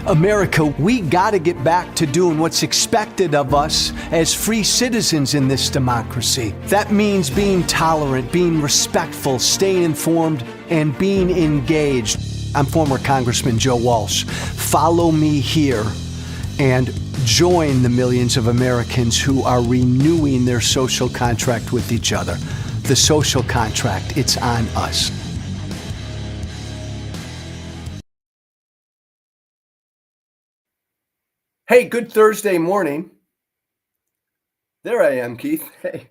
America, we gotta get back to doing what's expected of us as free citizens in this democracy. That means being tolerant, being respectful, staying informed, and being engaged. I'm former Congressman Joe Walsh. Follow me here and join the millions of Americans who are renewing their social contract with each other. The social contract, it's on us. Hey, good Thursday morning. There I am, Keith. Hey,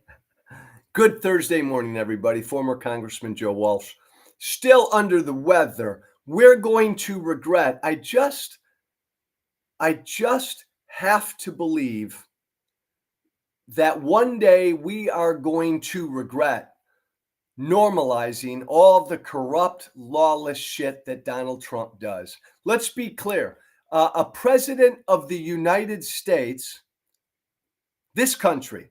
good Thursday morning, everybody. Former Congressman Joe Walsh, still under the weather. We're going to regret. I just have to believe that one day we are going to regret normalizing all the corrupt, lawless shit that Donald Trump does. Let's be clear. A president of the United States, this country,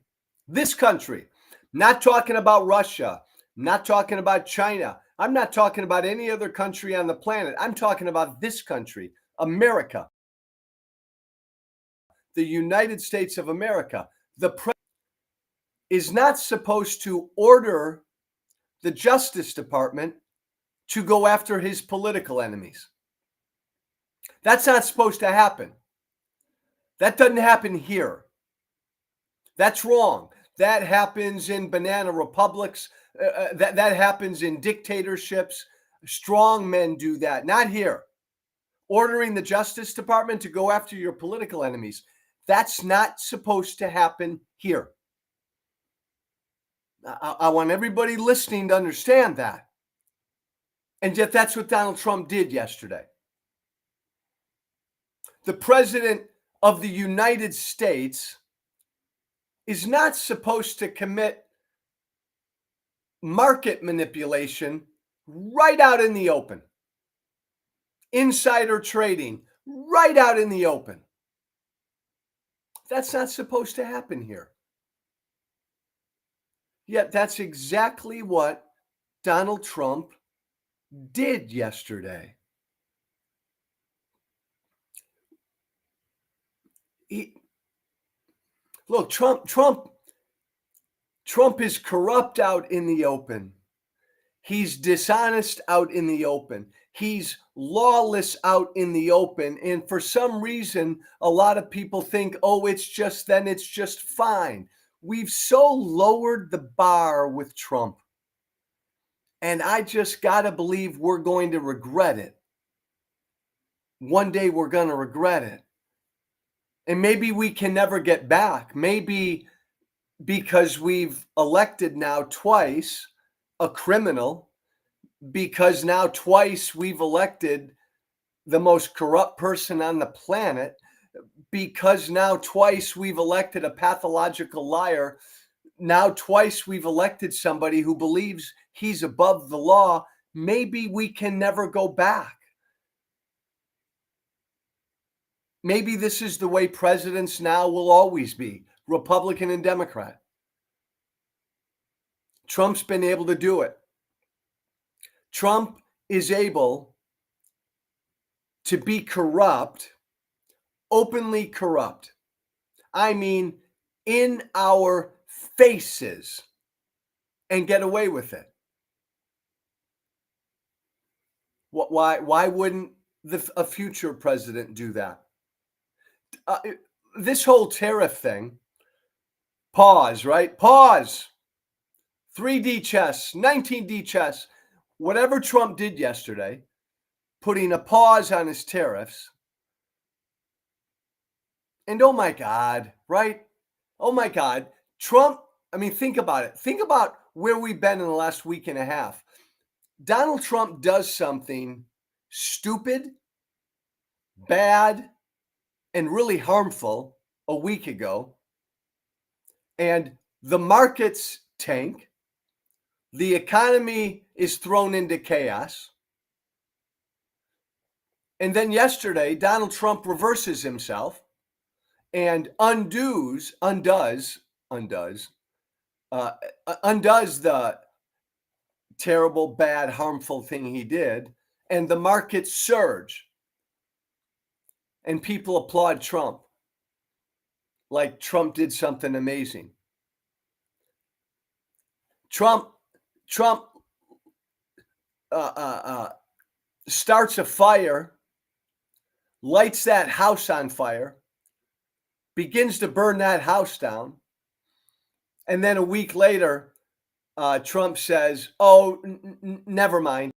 not talking about Russia, not talking about China, I'm not talking about any other country on the planet. I'm talking about this country, America, the United States of America. The president is not supposed to order the Justice Department to go after his political enemies. That's not supposed to happen. That doesn't happen here. That's wrong. That happens in banana republics. That happens in dictatorships. Strong men do that. Not here. Ordering the Justice Department to go after your political enemies. That's not supposed to happen here. I want everybody listening to understand that. And yet that's what Donald Trump did yesterday. The president of the United States is not supposed to commit market manipulation right out in the open. Insider trading right out in the open. That's not supposed to happen here. Yet that's exactly what Donald Trump did yesterday. Look, Trump is corrupt out in the open. He's dishonest out in the open. He's lawless out in the open. And for some reason, a lot of people think, oh, it's just fine. We've so lowered the bar with Trump. And I just got to believe we're going to regret it. One day we're going to regret it. And maybe we can never get back. Maybe because we've elected now twice a criminal, because now twice we've elected the most corrupt person on the planet, because now twice we've elected a pathological liar, now twice we've elected somebody who believes he's above the law, maybe we can never go back. Maybe this is the way presidents now will always be, Republican and Democrat. Trump's been able to do it. Trump is able to be corrupt, openly corrupt. I mean, in our faces, and get away with it. Why wouldn't a future president do that? This whole tariff thing, pause, right? Pause. 3D chess, 19D chess, whatever Trump did yesterday, putting a pause on his tariffs. And oh my God, right? Oh my God, Trump, I mean, think about it. Think about where we've been in the last week and a half. Donald Trump does something stupid, bad, and really harmful a week ago, and the markets tank. The economy is thrown into chaos. And then yesterday, Donald Trump reverses himself and undoes the terrible, bad, harmful thing he did, and the markets surge. and people applaud Trump like Trump did something amazing. Trump uh, uh, uh, starts a fire, lights that house on fire, begins to burn that house down, and then a week later, Trump says, "Oh, never mind."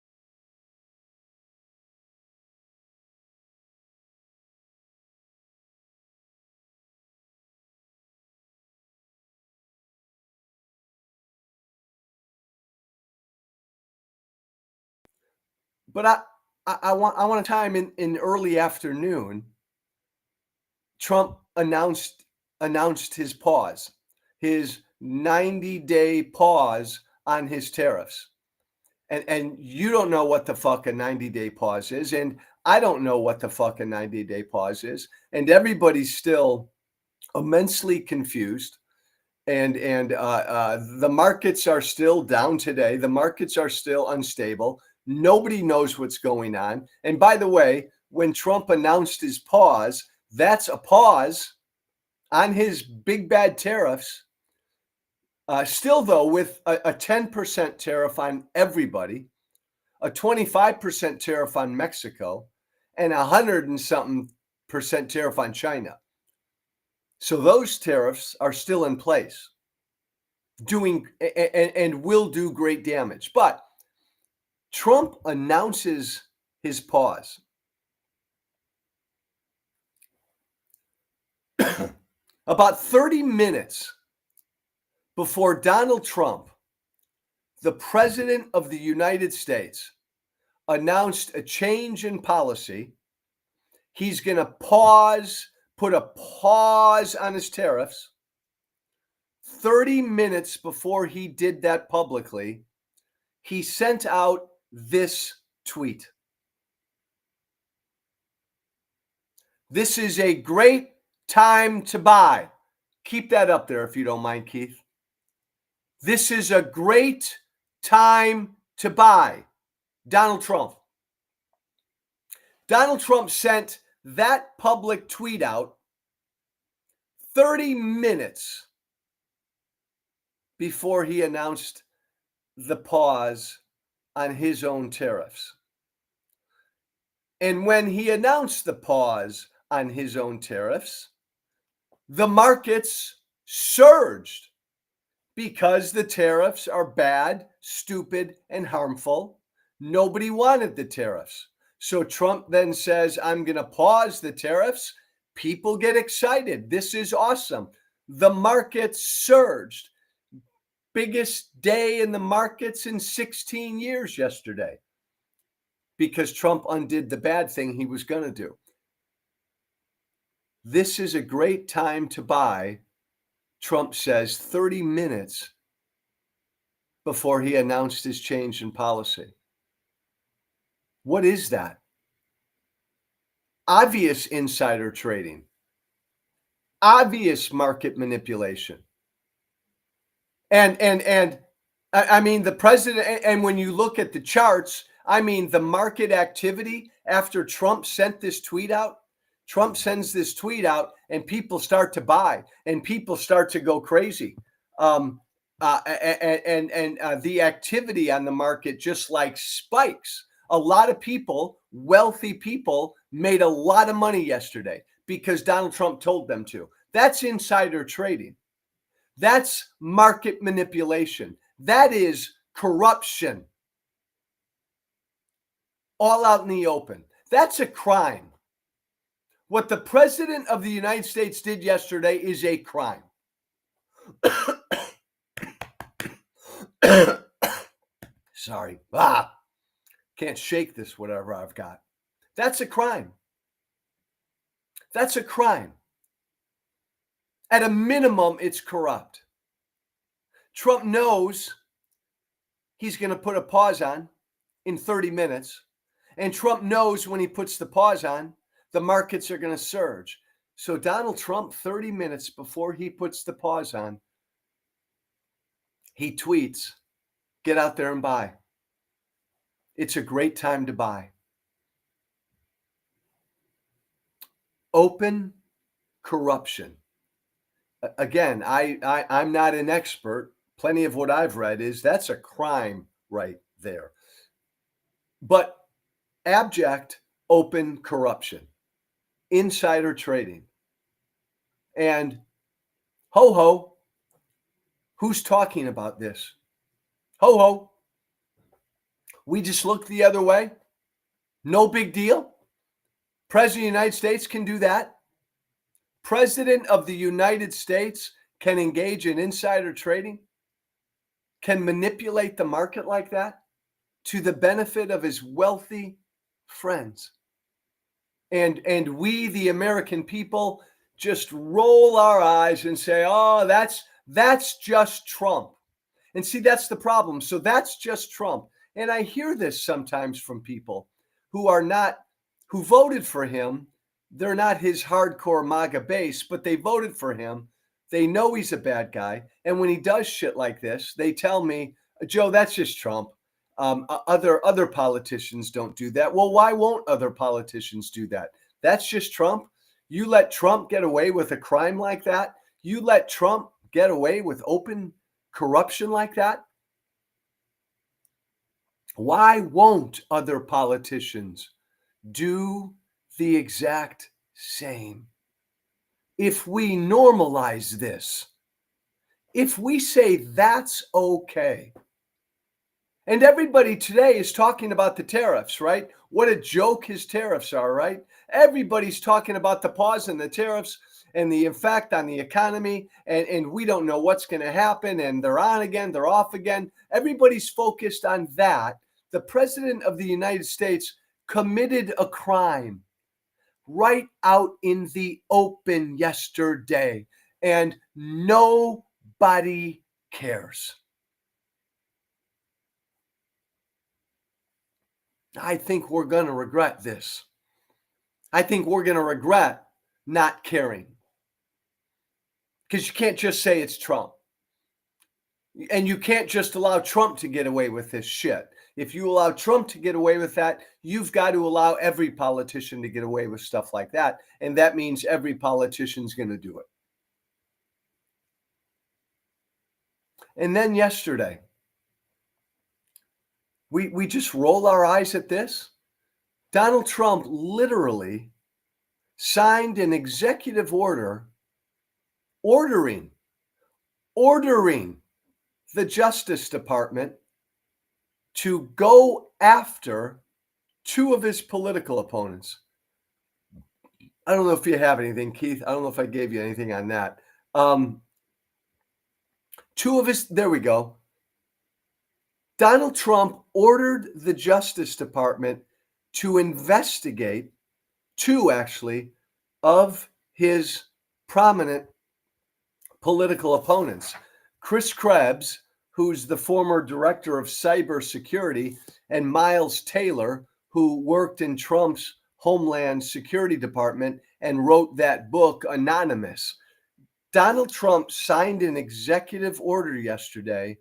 But I want a time in early afternoon. Trump announced his pause, his 90-day pause on his tariffs. And you don't know what the fuck a 90-day pause is, and I don't know what the fuck a 90-day pause is, and everybody's still immensely confused. And the markets are still down today. The markets are still unstable. Nobody knows what's going on. And by the way, when Trump announced his pause, that's a pause on his big bad tariffs. Still, though, with a 10% tariff on everybody, a 25% tariff on Mexico, and 100 and something percent tariff on China. So those tariffs are still in place, doing and will do great damage. But Trump announces his pause. About 30 minutes before Donald Trump, the president of the United States, announced a change in policy. He's going to put a pause on his tariffs. 30 minutes before he did that publicly, he sent out this tweet. This is a great time to buy. Keep that up there if you don't mind, Keith. This is a great time to buy. Donald Trump. Donald Trump sent that public tweet out 30 minutes before he announced the pause on his own tariffs. And when he announced the pause on his own tariffs, the markets surged because the tariffs are bad, stupid, and harmful. Nobody wanted the tariffs. So Trump then says, I'm going to pause the tariffs. People get excited. This is awesome. The markets surged. Biggest day in the markets in 16 years yesterday because Trump undid the bad thing he was going to do. This is a great time to buy, Trump says 30 minutes before he announced his change in policy. What is that? Obvious insider trading, obvious market manipulation. And I mean, the president, and when you look at the charts, I mean, the market activity after Trump sent this tweet out, Trump sends this tweet out and people start to buy and people start to go crazy. The activity on the market just like spikes. A lot of people, wealthy people, made a lot of money yesterday because Donald Trump told them to. That's insider trading. That's market manipulation. That is corruption. All out in the open. That's a crime. What the president of the United States did yesterday is a crime. Sorry. Can't shake this, whatever I've got. That's a crime. That's a crime. At a minimum, it's corrupt. Trump knows he's going to put a pause on in 30 minutes. And Trump knows when he puts the pause on, the markets are going to surge. So Donald Trump, 30 minutes before he puts the pause on, he tweets, get out there and buy. It's a great time to buy. Open corruption. Again, I'm not an expert. Plenty of what I've read is that's a crime right there. But abject open corruption, insider trading, and ho ho, who's talking about this? Ho ho, we just look the other way. No big deal. President of the United States can do that. President of the United States can engage in insider trading, can manipulate the market like that to the benefit of his wealthy friends. And we, the American people, just roll our eyes and say, oh, that's just Trump. And see, that's the problem. So that's just Trump. And I hear this sometimes from people who are not, who voted for him. They're not his hardcore MAGA base, but they voted for him. They know he's a bad guy. And when he does shit like this, they tell me, Joe, that's just Trump. Other politicians don't do that. Well, why won't other politicians do that? That's just Trump. You let Trump get away with a crime like that. You let Trump get away with open corruption like that. Why won't other politicians do the exact same? If we normalize this, if we say that's okay, and everybody today is talking about the tariffs, right? What a joke his tariffs are, right? Everybody's talking about the pause in the tariffs and the effect on the economy. And we don't know what's going to happen. And they're on again, they're off again. Everybody's focused on that. The president of the United States committed a crime right out in the open yesterday. And nobody cares. I think we're going to regret this. I think we're going to regret not caring. Because you can't just say it's Trump. And you can't just allow Trump to get away with this shit. If you allow Trump to get away with that, you've got to allow every politician to get away with stuff like that. And that means every politician's going to do it. And then yesterday, we just roll our eyes at this. Donald Trump literally signed an executive order ordering the Justice Department to go after two of his political opponents. I don't know if you have anything, Keith. I don't know if I gave you anything on that. Two of his, there we go. Donald Trump ordered the Justice Department to investigate two, actually, of his prominent political opponents. Chris Krebs, who's the former director of cybersecurity, and Miles Taylor, who worked in Trump's Homeland Security Department and wrote that book, Anonymous. Donald Trump signed an executive order yesterday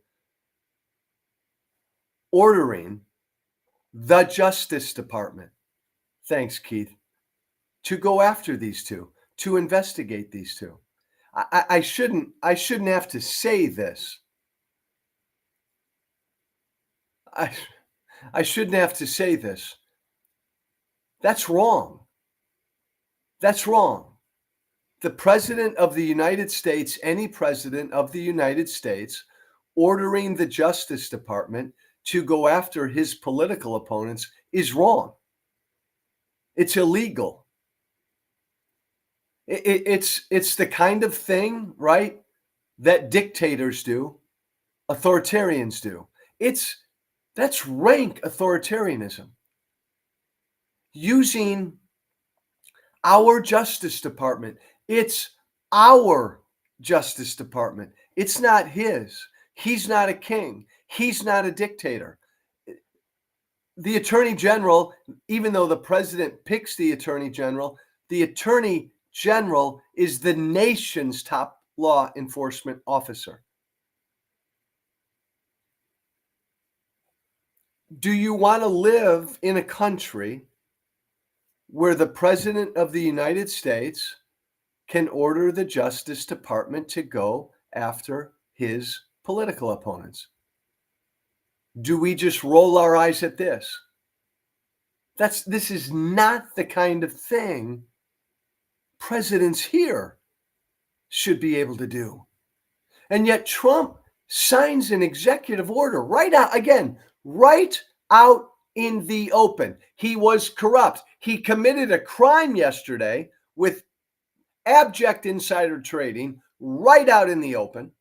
ordering the Justice Department, thanks, Keith, to go after these two, to investigate these two. I shouldn't have to say this. I shouldn't have to say this. That's wrong. That's wrong. The president of the United States, any president of the United States, ordering the Justice Department to go after his political opponents is wrong. It's illegal. It's the kind of thing, right, that dictators do, authoritarians do. That's rank authoritarianism. Using our Justice Department. It's our Justice Department. It's not his. He's not a king. He's not a dictator. The Attorney General, even though the president picks the Attorney General is the nation's top law enforcement officer. Do you want to live in a country where the president of the United States can order the Justice Department to go after his political opponents. Do we just roll our eyes at this? This is not the kind of thing presidents here should be able to do. And yet Trump signs an executive order right out, again, right out in the open. He was corrupt. He committed a crime yesterday with abject insider trading right out in the open.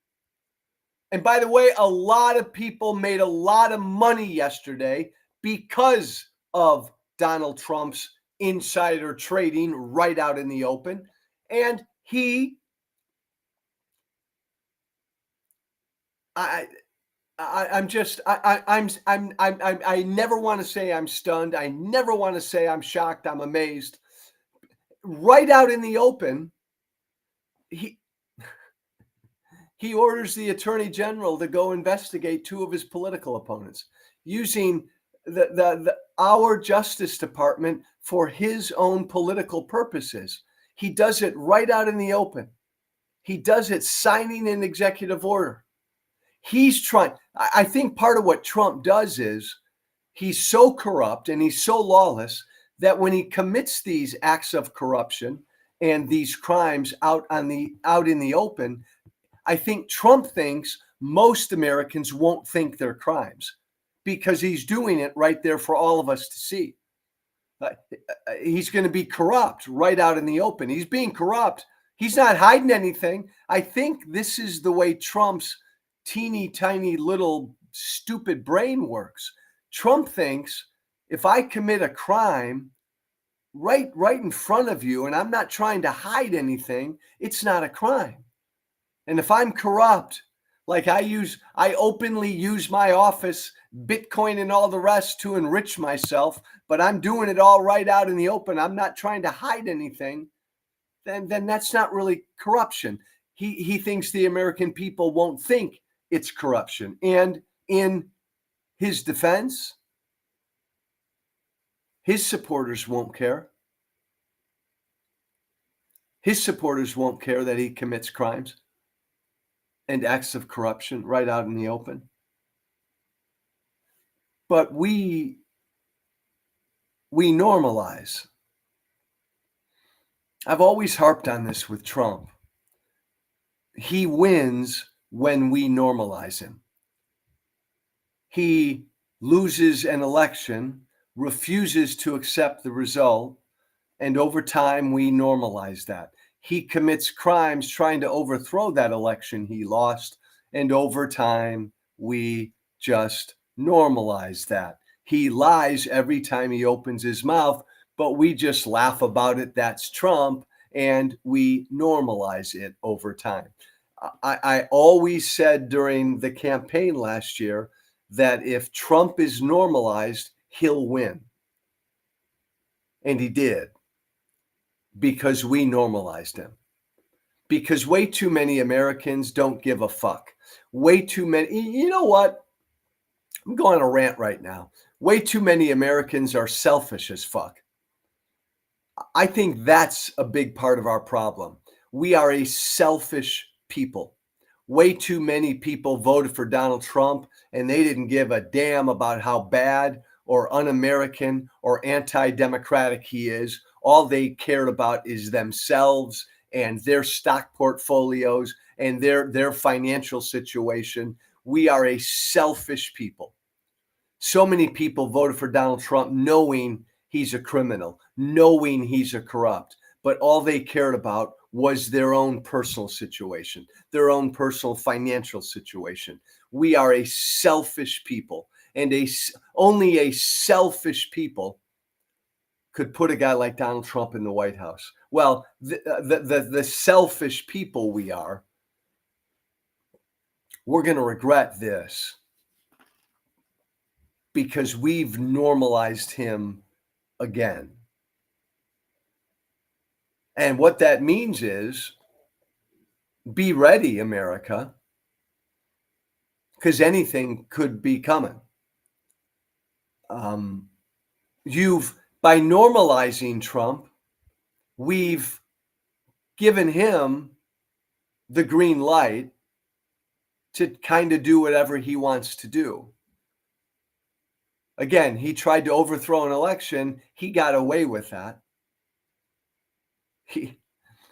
And by the way, a lot of people made a lot of money yesterday because of Donald Trump's insider trading right out in the open. And I, I'm just, I never want to say I'm stunned. I never want to say I'm shocked. I'm amazed. Right out in the open, he he orders the attorney general to go investigate two of his political opponents using our Justice Department for his own political purposes. He does it right out in the open. He does it signing an executive order. He's trying. I think part of what Trump does is he's so corrupt and he's so lawless that when he commits these acts of corruption and these crimes out in the open, I think Trump thinks most Americans won't think they're crimes because he's doing it right there for all of us to see. He's going to be corrupt right out in the open. He's being corrupt. He's not hiding anything. I think this is the way Trump's teeny tiny little stupid brain works. Trump thinks if I commit a crime right in front of you and I'm not trying to hide anything, it's not a crime. And if I'm corrupt, like I openly use my office, Bitcoin and all the rest to enrich myself, but I'm doing it all right out in the open. I'm not trying to hide anything. Then that's not really corruption. He thinks the American people won't think it's corruption. And in his defense, his supporters won't care. His supporters won't care that he commits crimes and acts of corruption right out in the open. But we normalize. I've always harped on this with Trump. He wins when we normalize him. He loses an election, refuses to accept the result, and over time we normalize that. He commits crimes trying to overthrow that election he lost, and over time we just normalize that. He lies every time he opens his mouth, but we just laugh about it. That's Trump, and we normalize it over time. I always said during the campaign last year that if Trump is normalized, he'll win. And he did because we normalized him. Because way too many Americans don't give a fuck. Way too many, you know what? I'm going on a rant right now. Way too many Americans are selfish as fuck. I think that's a big part of our problem. We are a selfish people. Way too many people voted for Donald Trump and they didn't give a damn about how bad or un-American or anti-democratic he is. All they cared about is themselves and their stock portfolios and their financial situation. We are a selfish people. So many people voted for Donald Trump knowing he's a criminal, knowing he's a corrupt, but all they cared about was their own personal situation, their own personal financial situation. We are a selfish people, and only a selfish people could put a guy like Donald Trump in the White House. Well, the selfish people we are, we're going to regret this because we've normalized him again. And what that means is be ready, America, because anything could be coming. You've By normalizing Trump, we've given him the green light to kind of do whatever he wants to do. Again, he tried to overthrow an election. He got away with that.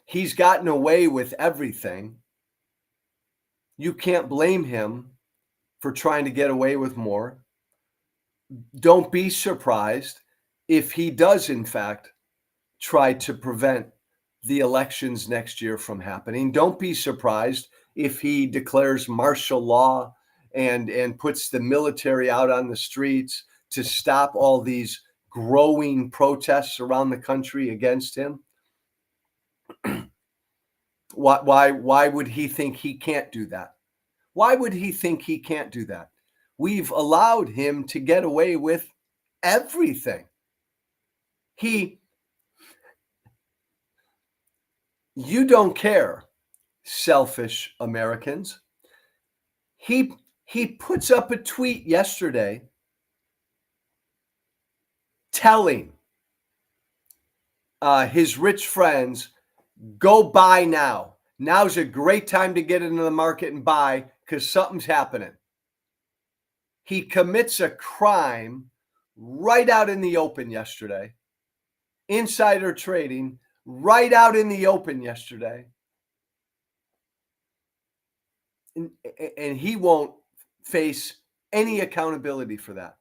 He's gotten away with everything. You can't blame him for trying to get away with more. Don't be surprised if he does, in fact, try to prevent the elections next year from happening. Don't be surprised if he declares martial law and puts the military out on the streets to stop all these growing protests around the country against him. Why would he think he can't do that? Why would he think he can't do that? We've allowed him to get away with everything. You don't care, selfish Americans. He puts up a tweet yesterday telling his rich friends, go buy now. Now's a great time to get into the market and buy because something's happening. He commits a crime right out in the open yesterday. Insider trading right out in the open yesterday. And he won't face any accountability for that.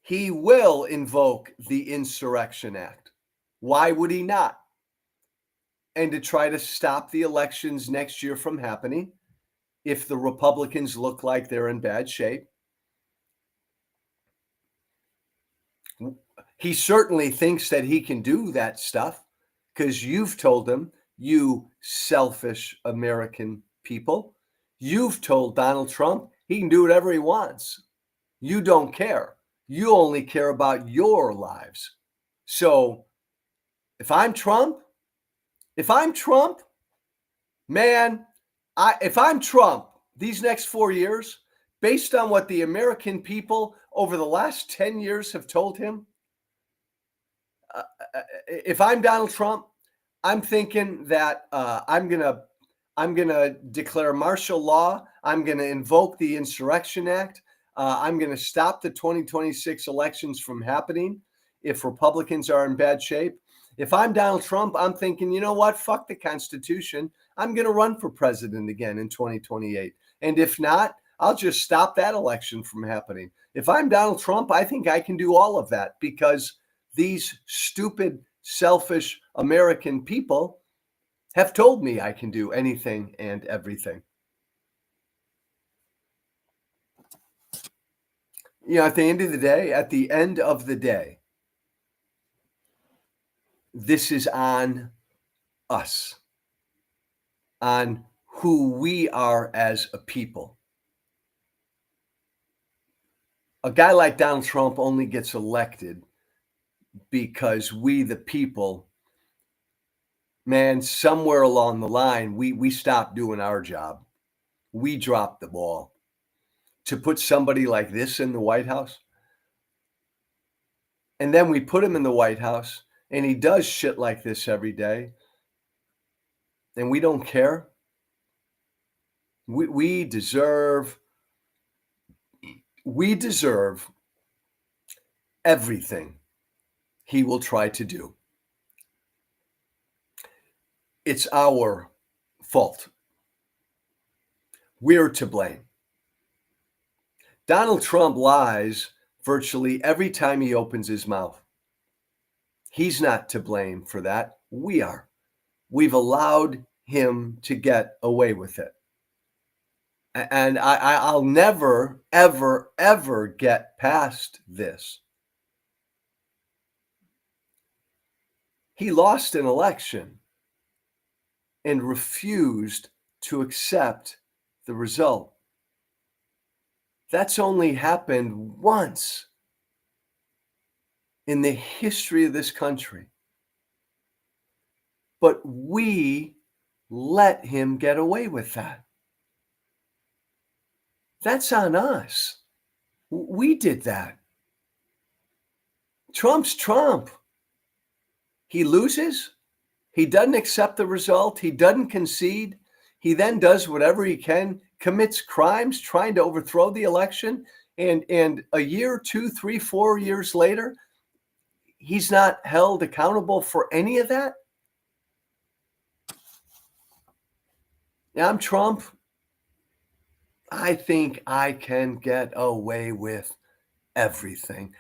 He will invoke the Insurrection Act. Why would he not? And to try to stop the elections next year from happening, if the Republicans look like they're in bad shape. He certainly thinks that he can do that stuff because you've told him, you selfish American people, you've told Donald Trump he can do whatever he wants. You don't care. You only care about your lives. So if I'm Trump, man, if I'm Trump these next 4 years, based on what the American people over the last 10 years have told him, if I'm Donald Trump, I'm thinking that I'm gonna declare martial law. I'm gonna invoke the Insurrection Act. I'm gonna stop the 2026 elections from happening if Republicans are in bad shape. If I'm Donald Trump, I'm thinking, you know what? Fuck the Constitution. I'm gonna run for president again in 2028. And if not, I'll just stop that election from happening. If I'm Donald Trump, I think I can do all of that because these stupid, selfish American people have told me I can do anything and everything. At the end of the day, this is on us, on who we are as a people. A guy like Donald Trump only gets elected because we, the people, man, somewhere along the line, we stopped doing our job. We dropped the ball. To put somebody like this in the White House, and then we put him in the White House, and he does shit like this every day, and we don't care. We deserve everything he will try to do. It's our fault. We're to blame. Donald Trump lies virtually every time he opens his mouth. He's not to blame for that. We are. We've allowed him to get away with it. And I'll never, ever, ever get past this. He lost an election and refused to accept the result. That's only happened once in the history of this country. But we let him get away with that. That's on us. We did that. Trump's Trump. He loses. He doesn't accept the result. He doesn't concede. He then does whatever he can, commits crimes trying to overthrow the election. And a year, 2, 3, 4 years later, he's not held accountable for any of that. I'm Trump. I think I can get away with everything.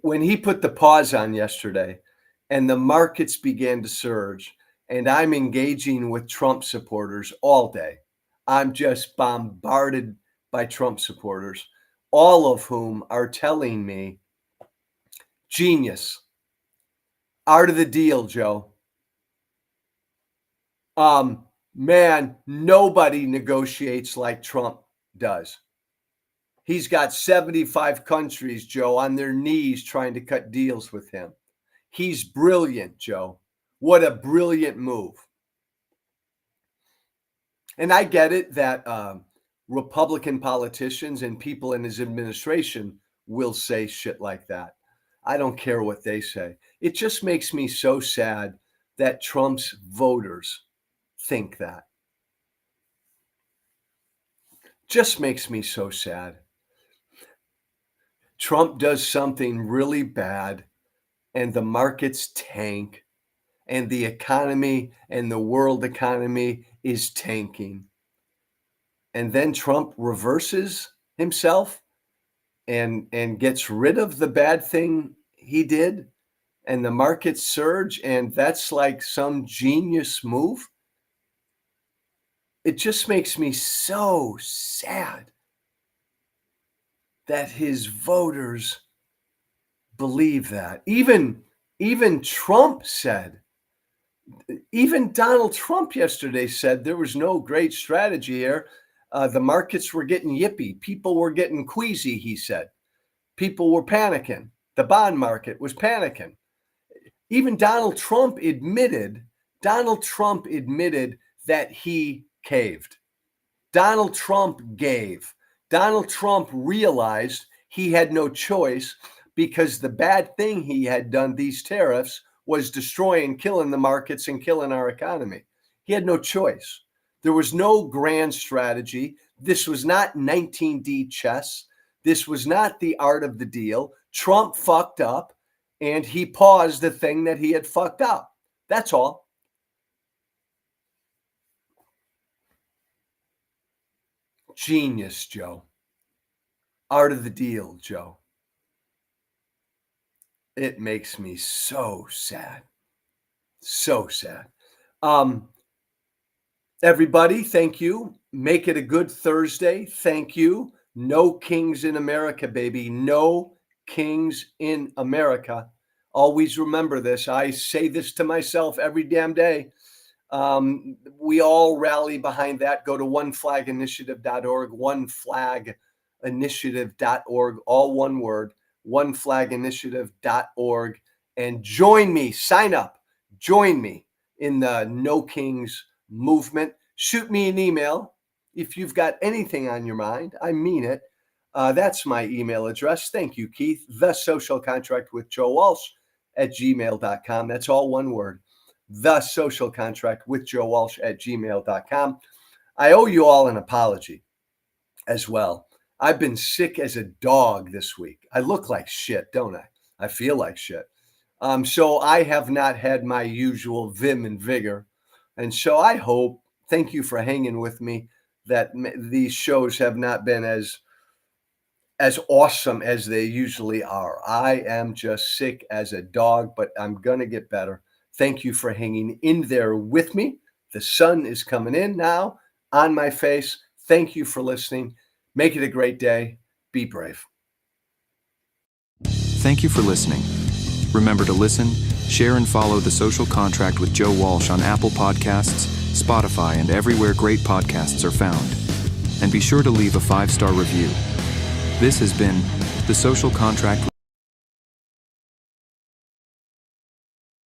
When he put the pause on yesterday and the markets began to surge, and I'm engaging with Trump supporters all day. I'm just bombarded by Trump supporters, all of whom are telling me, genius, art of the deal, Joe. Man, nobody negotiates like Trump does. He's got 75 countries, Joe, on their knees trying to cut deals with him. He's brilliant, Joe. What a brilliant move. And I get it that Republican politicians and people in his administration will say shit like that. I don't care what they say. It just makes me so sad that Trump's voters think that. Just makes me so sad. Trump does something really bad and the markets tank and the economy and the world economy is tanking. And then Trump reverses himself and gets rid of the bad thing he did and the markets surge, and that's like some genius move. It just makes me so sad that his voters believe that. Even Trump said, even Donald Trump yesterday said there was no great strategy here. The markets were getting yippy. People were getting queasy, he said. People were panicking. The bond market was panicking. Even Donald Trump admitted that he caved. Donald Trump gave. Donald Trump realized he had no choice because the bad thing he had done, these tariffs, was destroying, killing the markets and killing our economy. He had no choice. There was no grand strategy. This was not 19D chess. This was not the art of the deal. Trump fucked up and he paused the thing that he had fucked up. That's all. Genius, Joe. Art of the deal, Joe. It makes me so sad. So sad. Everybody, thank you. Make it a good Thursday. Thank you. No kings in America, baby. No kings in America. Always remember this. I say this to myself every damn day. We all rally behind that. Go to oneflaginitiative.org, oneflaginitiative.org, all one word, oneflaginitiative.org, and join me, sign up, join me in the No Kings movement. Shoot me an email if you've got anything on your mind. I mean it. That's my email address. Thank you, Keith. The Social Contract with Joe Walsh at gmail.com. That's all one word. The Social Contract with Joe Walsh at gmail.com. I owe you all an apology as well. I've been sick as a dog this week. I look like shit, don't I? I feel like shit. So I have not had my usual vim and vigor. And so I hope, thank you for hanging with me, that these shows have not been as awesome as they usually are. I am just sick as a dog, but I'm going to get better. Thank you for hanging in there with me. The sun is coming in now on my face. Thank you for listening. Make it a great day. Be brave. Thank you for listening. Remember to listen, share, and follow The Social Contract with Joe Walsh on Apple Podcasts, Spotify, and everywhere great podcasts are found. And be sure to leave a 5-star review. This has been The Social Contract.